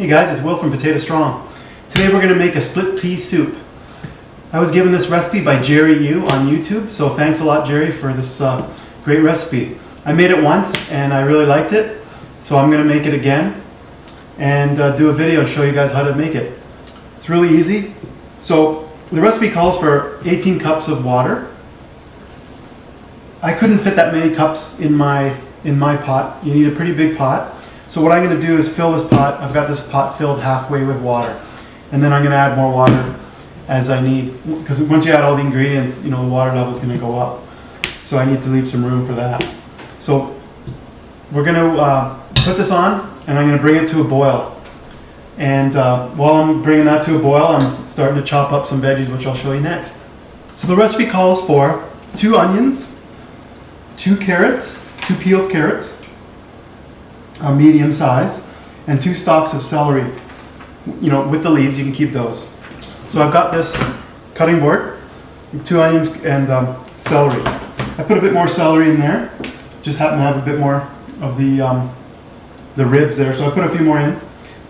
guys, it's Will from Potato Strong. Today we're going to make a split pea soup. I was given this recipe by Jerry Yu on YouTube, so thanks a lot Jerry for this great recipe. I made it once and I really liked it, so I'm going to make it again and do a video and show you guys how to make it. It's really easy. So the recipe calls for 18 cups of water. I couldn't fit that many cups in my pot. You need a pretty big pot. So what I'm going to do is fill this pot. I've got this pot filled halfway with water. And then I'm going to add more water as I need. Because once you add all the ingredients, you know, the water level is going to go up. So I need to leave some room for that. So we're going to put this on and I'm going to bring it to a boil. And while I'm bringing that to a boil, I'm starting to chop up some veggies, which I'll show you next. So the recipe calls for 2 onions, 2 carrots, 2 peeled carrots, a medium size, and 2 stalks of celery. You know, with the leaves, you can keep those. So I've got this cutting board with 2 onions and celery. I put a bit more celery in there. Just happen to have a bit more of the ribs there, so I put a few more in.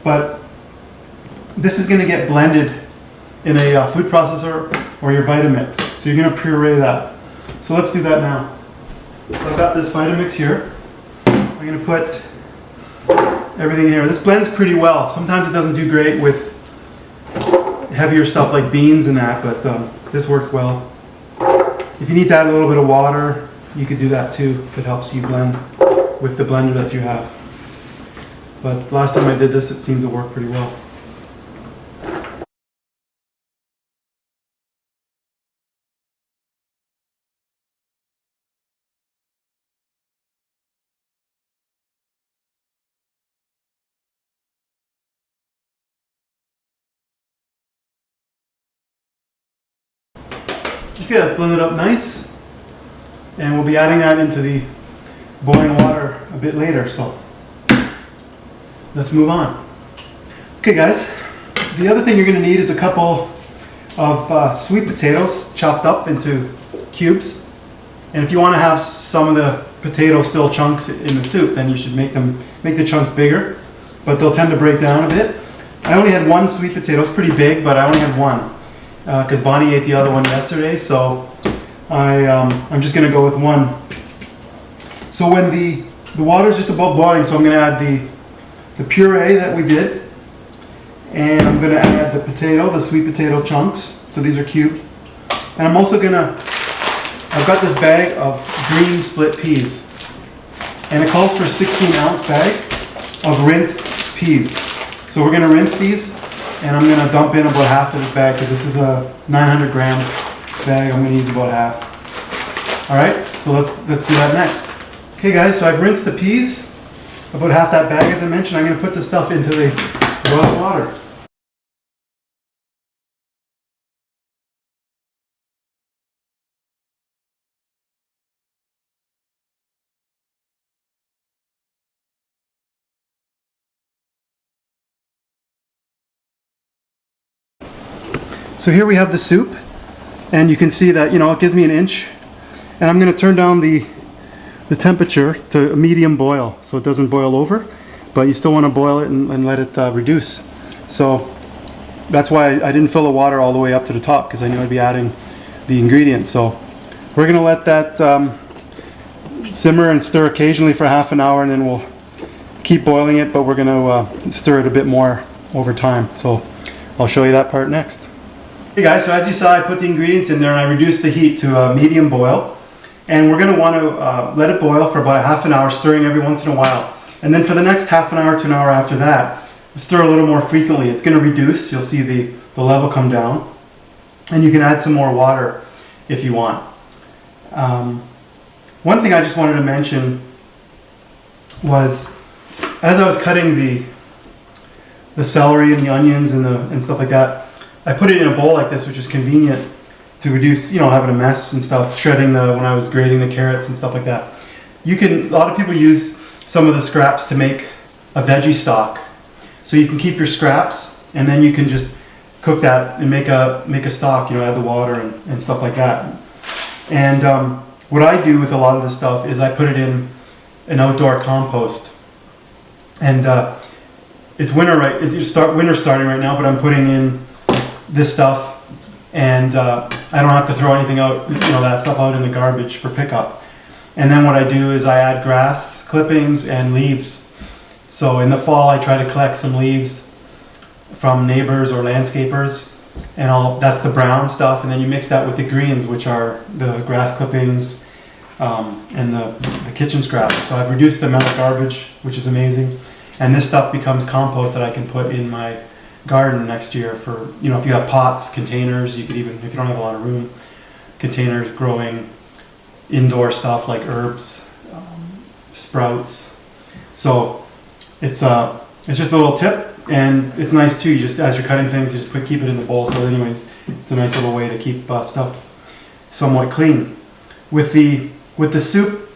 But this is going to get blended in a food processor or your Vitamix. So you're going to puree that. So let's do that now. I've got this Vitamix here. I'm going to put everything in here. This blends pretty well. Sometimes it doesn't do great with heavier stuff like beans and that, but this worked well. If you need to add a little bit of water, you could do that too if it helps you blend with the blender that you have. But last time I did this, it seemed to work pretty well. Okay, that's blended up nice, and we'll be adding that into the boiling water a bit later, so let's move on. Okay guys, the other thing you're going to need is a couple of sweet potatoes chopped up into cubes, and if you want to have some of the potato still chunks in the soup, then you should make the chunks bigger, but they'll tend to break down a bit. I only had 1 sweet potato. It's pretty big, but I only had 1. Because Bonnie ate the other one yesterday, so I'm just going to go with 1. So when the water is just about boiling, so I'm going to add the puree that we did, and I'm going to add the potato, the sweet potato chunks. So these are cubed, and I'm also going to. I've got this bag of green split peas, and it calls for a 16-ounce bag of rinsed peas. So we're going to rinse these. And I'm going to dump in about half of this bag because this is a 900 gram bag. I'm going to use about half. Alright, so let's do that next. Okay guys, so I've rinsed the peas, about half that bag as I mentioned. I'm going to put the stuff into the boiling water. So here we have the soup, and you can see that, you know, it gives me 1 inch, and I'm going to turn down the temperature to a medium boil so it doesn't boil over, but you still want to boil it and let it reduce. So that's why I didn't fill the water all the way up to the top, because I knew I'd be adding the ingredients. So we're going to let that simmer and stir occasionally for half an hour, and then we'll keep boiling it, but we're going to stir it a bit more over time. So I'll show you that part next. Hey guys, so as you saw, I put the ingredients in there and I reduced the heat to a medium boil, and we're going to want to let it boil for about half an hour, stirring every once in a while, and then for the next half an hour to an hour after that, stir a little more frequently. It's going to reduce. You'll see the level come down, and you can add some more water if you want. One thing I just wanted to mention was, as I was cutting the celery and the onions and stuff like that, I put it in a bowl like this, which is convenient to reduce, you know, having a mess and stuff, shredding when I was grating the carrots and stuff like that. A lot of people use some of the scraps to make a veggie stock. So you can keep your scraps, and then you can just cook that and make a stock, you know, add the water and stuff like that. And what I do with a lot of this stuff is I put it in an outdoor compost. And it's winter winter's starting right now, but I'm putting in this stuff, and I don't have to throw anything out, that stuff out in the garbage for pickup. And then what I do is I add grass clippings and leaves. So in the fall, I try to collect some leaves from neighbors or landscapers, and that's the brown stuff, and then you mix that with the greens, which are the grass clippings and the kitchen scraps. So I've reduced the amount of garbage, which is amazing. And this stuff becomes compost that I can put in my garden next year for, if you have pots, containers, you could even, if you don't have a lot of room, containers growing indoor stuff like herbs, sprouts. So it's just a little tip, and it's nice too. You just, as you're cutting things, you just keep it in the bowl. So anyways, it's a nice little way to keep stuff somewhat clean. With the soup,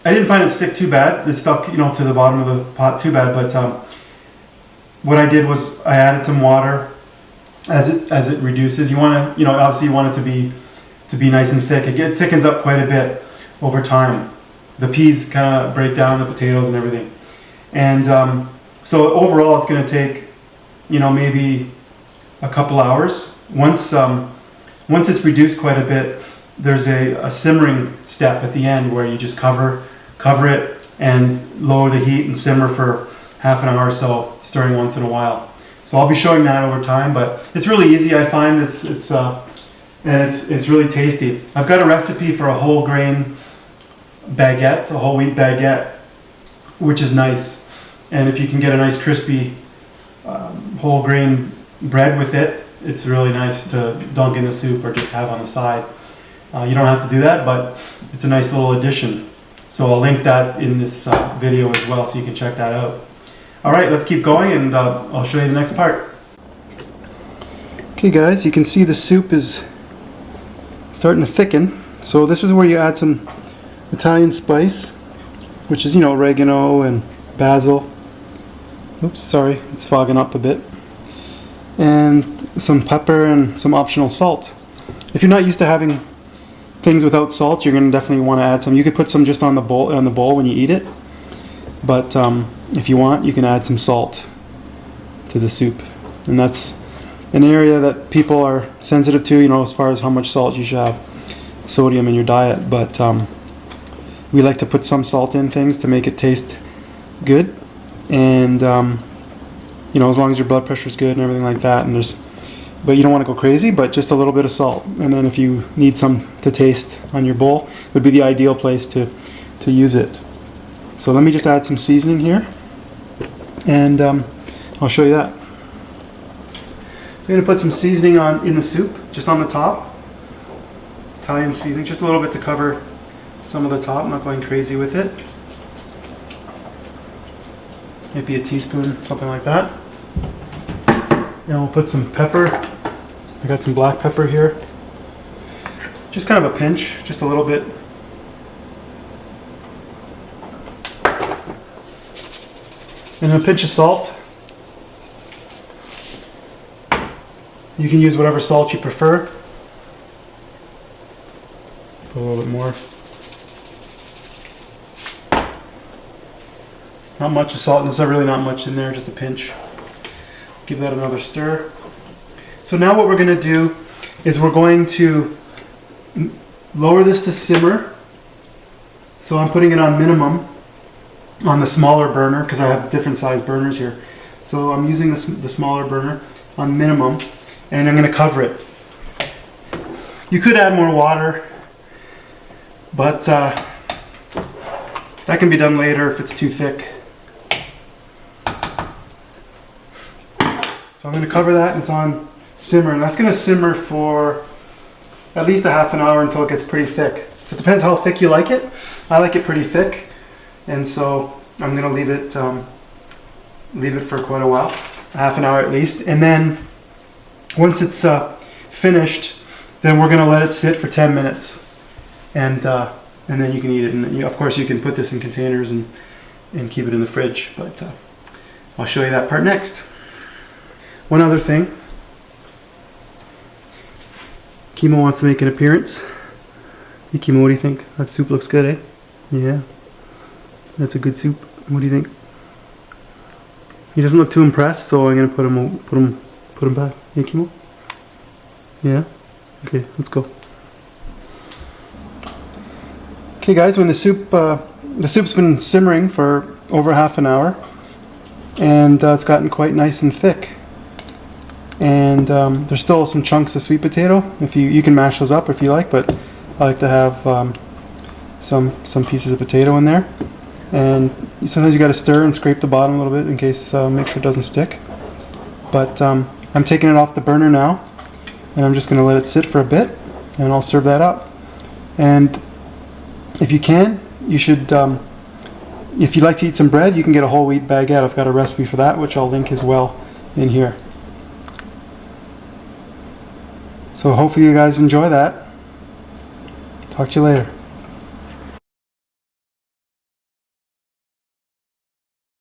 I didn't find it stick too bad. It stuck, to the bottom of the pot too bad. But what I did was I added some water as it reduces. You want to, obviously you want it to be nice and thick. It thickens up quite a bit over time. The peas kind of break down the potatoes and everything. And so overall, it's going to take, maybe a couple hours. Once it's reduced quite a bit, there's a simmering step at the end where you just cover it and lower the heat and simmer for half an hour or so, stirring once in a while. So I'll be showing that over time, but it's really easy. I find it's really tasty. I've got a recipe for a whole grain baguette, a whole wheat baguette, which is nice. And if you can get a nice crispy whole grain bread with it, it's really nice to dunk in the soup or just have on the side. You don't have to do that, but it's a nice little addition. So I'll link that in this video as well, so you can check that out. All right, let's keep going, and I'll show you the next part. Okay guys, you can see the soup is starting to thicken. So this is where you add some Italian spice, which is, oregano and basil. Oops, sorry, it's fogging up a bit. And some pepper and some optional salt. If you're not used to having things without salt, you're going to definitely want to add some. You could put some just on the bowl when you eat it. But if you want, you can add some salt to the soup. And that's an area that people are sensitive to, as far as how much salt you should have, sodium in your diet. But we like to put some salt in things to make it taste good. And, as long as your blood pressure is good and everything like that. But you don't want to go crazy, but just a little bit of salt. And then if you need some to taste on your bowl, would be the ideal place to use it. So let me just add some seasoning here, and I'll show you that. So I'm going to put some seasoning in the soup, just on the top. Italian seasoning, just a little bit to cover some of the top. I'm not going crazy with it. Maybe a teaspoon, something like that. And we'll put some pepper. I got some black pepper here. Just kind of a pinch, just a little bit. And a pinch of salt. You can use whatever salt you prefer. Put a little bit more. Not much of salt. There's really not much in there, just a pinch. Give that another stir. So now what we're going to do is we're going to lower this to simmer. So I'm putting it on minimum on the smaller burner because I have different size burners here. So I'm using the smaller burner on minimum, and I'm going to cover it. You could add more water, but that can be done later if it's too thick. So I'm going to cover that, and it's on simmer, and that's going to simmer for at least a half an hour until it gets pretty thick. So it depends how thick you like it. I like it pretty thick, and so I'm going to leave it for quite a while, a half an hour at least. And then once it's finished, then we're going to let it sit for 10 minutes, and then you can eat it. And of course, you can put this in containers and keep it in the fridge. But I'll show you that part next. One other thing. Kimo wants to make an appearance. Hey Kimo, what do you think? That soup looks good, eh? Yeah. That's a good soup. What do you think? He doesn't look too impressed, so I'm gonna put him back. Yeah, Kimo? Yeah? Okay, let's go. Okay guys, when the soup's been simmering for over half an hour, and it's gotten quite nice and thick. And there's still some chunks of sweet potato. If you can mash those up if you like, but I like to have some pieces of potato in there. And sometimes you got to stir and scrape the bottom a little bit in case, make sure it doesn't stick. But I'm taking it off the burner now, and I'm just going to let it sit for a bit, and I'll serve that up. And if you can, you should, if you like to eat some bread, you can get a whole wheat baguette. I've got a recipe for that, which I'll link as well in here. So hopefully you guys enjoy that. Talk to you later.